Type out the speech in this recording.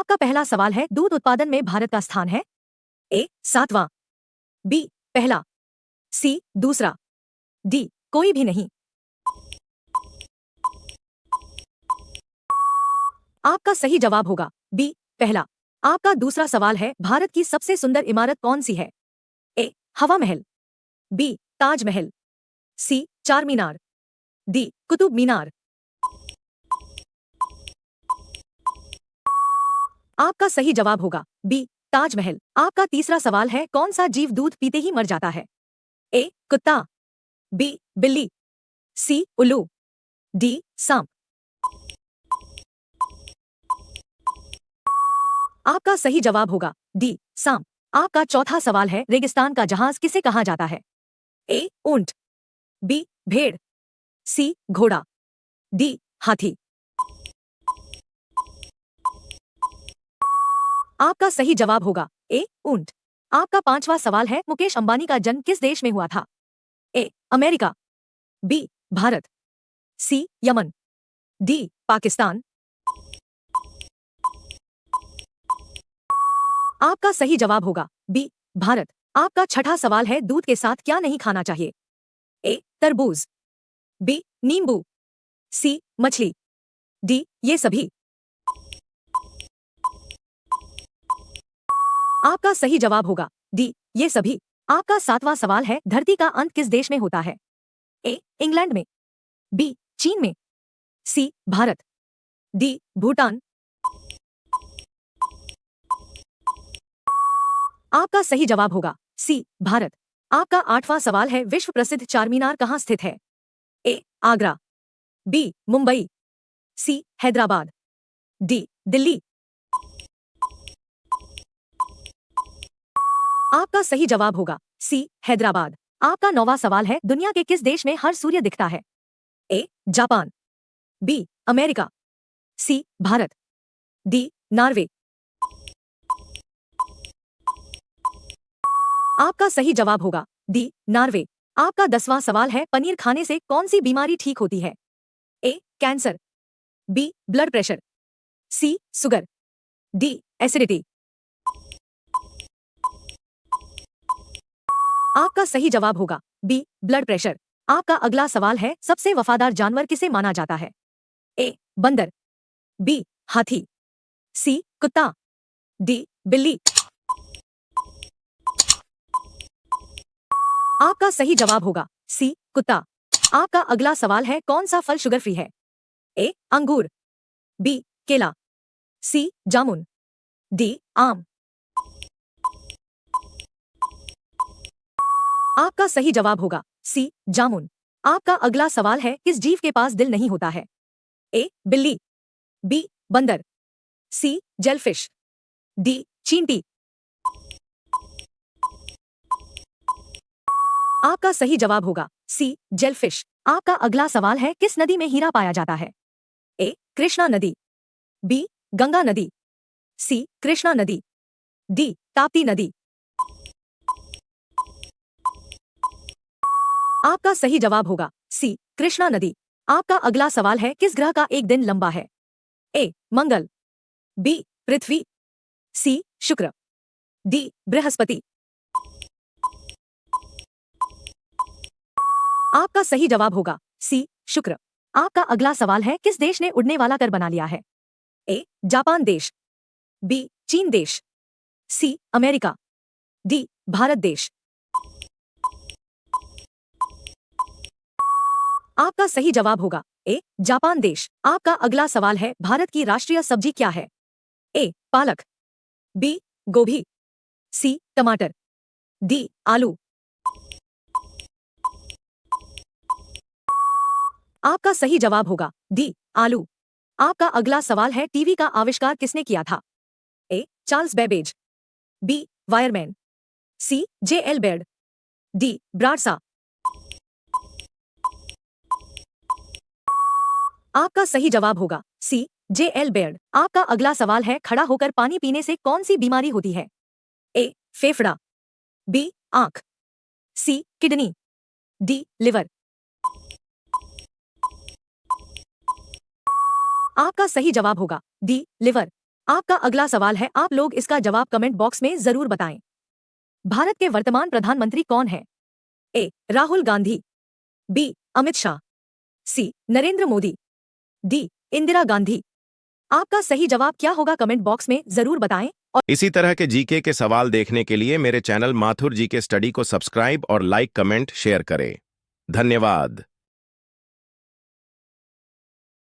आपका पहला सवाल है, दूध उत्पादन में भारत का स्थान है? ए 7वां, बी पहला, सी दूसरा, डी कोई भी नहीं। आपका सही जवाब होगा बी पहला। आपका दूसरा सवाल है, भारत की सबसे सुंदर इमारत कौन सी है? ए हवा महल, बी ताजमहल, सी चार मीनार, डी कुतुब मीनार। आपका सही जवाब होगा बी ताजमहल। आपका तीसरा सवाल है, कौन सा जीव दूध पीते ही मर जाता है? ए कुत्ता, बी बिल्ली, सी उल्लू, डी सांप। आपका सही जवाब होगा डी सांप। आपका चौथा सवाल है, रेगिस्तान का जहाज किसे कहा जाता है? ए ऊंट, बी भेड़, सी घोड़ा, डी हाथी। आपका सही जवाब होगा ए ऊंट। आपका पांचवा सवाल है, मुकेश अंबानी का जन्म किस देश में हुआ था? A America, B Bharat, C Yemen, D Pakistan. आपका सही जवाब होगा बी भारत। आपका छठा सवाल है, दूध के साथ क्या नहीं खाना चाहिए? ए तरबूज, बी नींबू, सी मछली, डी ये सभी। आपका सही जवाब होगा डी ये सभी। आपका सातवां सवाल है, धरती का अंत किस देश में होता है? ए इंग्लैंड में, बी चीन में, सी भारत, डी भूटान। आपका सही जवाब होगा सी भारत। आपका आठवां सवाल है, विश्व प्रसिद्ध चारमीनार कहाँ स्थित है? ए आगरा, बी मुंबई, सी हैदराबाद, डी दिल्ली। आपका सही जवाब होगा सी हैदराबाद। आपका नौवां सवाल है, दुनिया के किस देश में हर सूर्य दिखता है? A Japan, B America, C Bharat, D Norway. आपका सही जवाब होगा डी नॉर्वे। आपका 10वां सवाल है, पनीर खाने से कौन सी बीमारी ठीक होती है? ए कैंसर, बी ब्लड प्रेशर, सी शुगर, डी एसिडिटी। आपका सही जवाब होगा बी ब्लड प्रेशर। आपका अगला सवाल है, सबसे वफादार जानवर किसे माना जाता है? ए बंदर, बी हाथी, सी कुत्ता, डी बिल्ली। आपका सही जवाब होगा सी कुत्ता। आपका अगला सवाल है, कौन सा फल शुगर फ्री है? ए अंगूर, बी केला, सी जामुन, डी आम। आपका सही जवाब होगा सी जामुन। आपका अगला सवाल है, किस जीव के पास दिल नहीं होता है? ए बिल्ली, बी बंदर, सी जेलफिश, डी चींटी। आपका सही जवाब होगा सी जेलफिश। आपका अगला सवाल है, किस नदी में हीरा पाया जाता है? ए कृष्णा नदी, बी गंगा नदी, सी कृष्णा नदी, डी ताप्ती नदी। आपका सही जवाब होगा सी कृष्णा नदी। आपका अगला सवाल है, किस ग्रह का एक दिन लंबा है? ए मंगल, बी पृथ्वी, सी शुक्र, डी बृहस्पति। आपका सही जवाब होगा सी शुक्र। आपका अगला सवाल है, किस देश ने उड़ने वाला कर बना लिया है? ए जापान देश, बी चीन देश, सी अमेरिका, डी भारत देश। आपका सही जवाब होगा ए जापान देश। आपका अगला सवाल है, भारत की राष्ट्रीय सब्जी क्या है? ए पालक, बी गोभी, सी टमाटर, डी आलू। आपका सही जवाब होगा डी आलू। आपका अगला सवाल है, टीवी का आविष्कार किसने किया था? A Charles Babbage, B Wireman, C J L Baird, D Bradshaw. आपका सही जवाब होगा सी जे एल बेड। आपका अगला सवाल है, खड़ा होकर पानी पीने से कौन सी बीमारी होती है? ए फेफड़ा, बी आंख, सी किडनी, डी लिवर। आपका सही जवाब होगा डी लिवर। आपका अगला सवाल है, आप लोग इसका जवाब कमेंट बॉक्स में जरूर बताएं। भारत के वर्तमान प्रधानमंत्री कौन है? ए. राहुल गांधी, बी. अमित शाह, सी. नरेंद्र मोदी, डी. इंदिरा गांधी। आपका सही जवाब क्या होगा कमेंट बॉक्स में जरूर बताएं। और इसी तरह के जीके के सवाल देखने के लिए मेरे चैनल माथुर जीके स्टडी को सब्सक्राइब और लाइक कमेंट शेयर करें। धन्यवाद।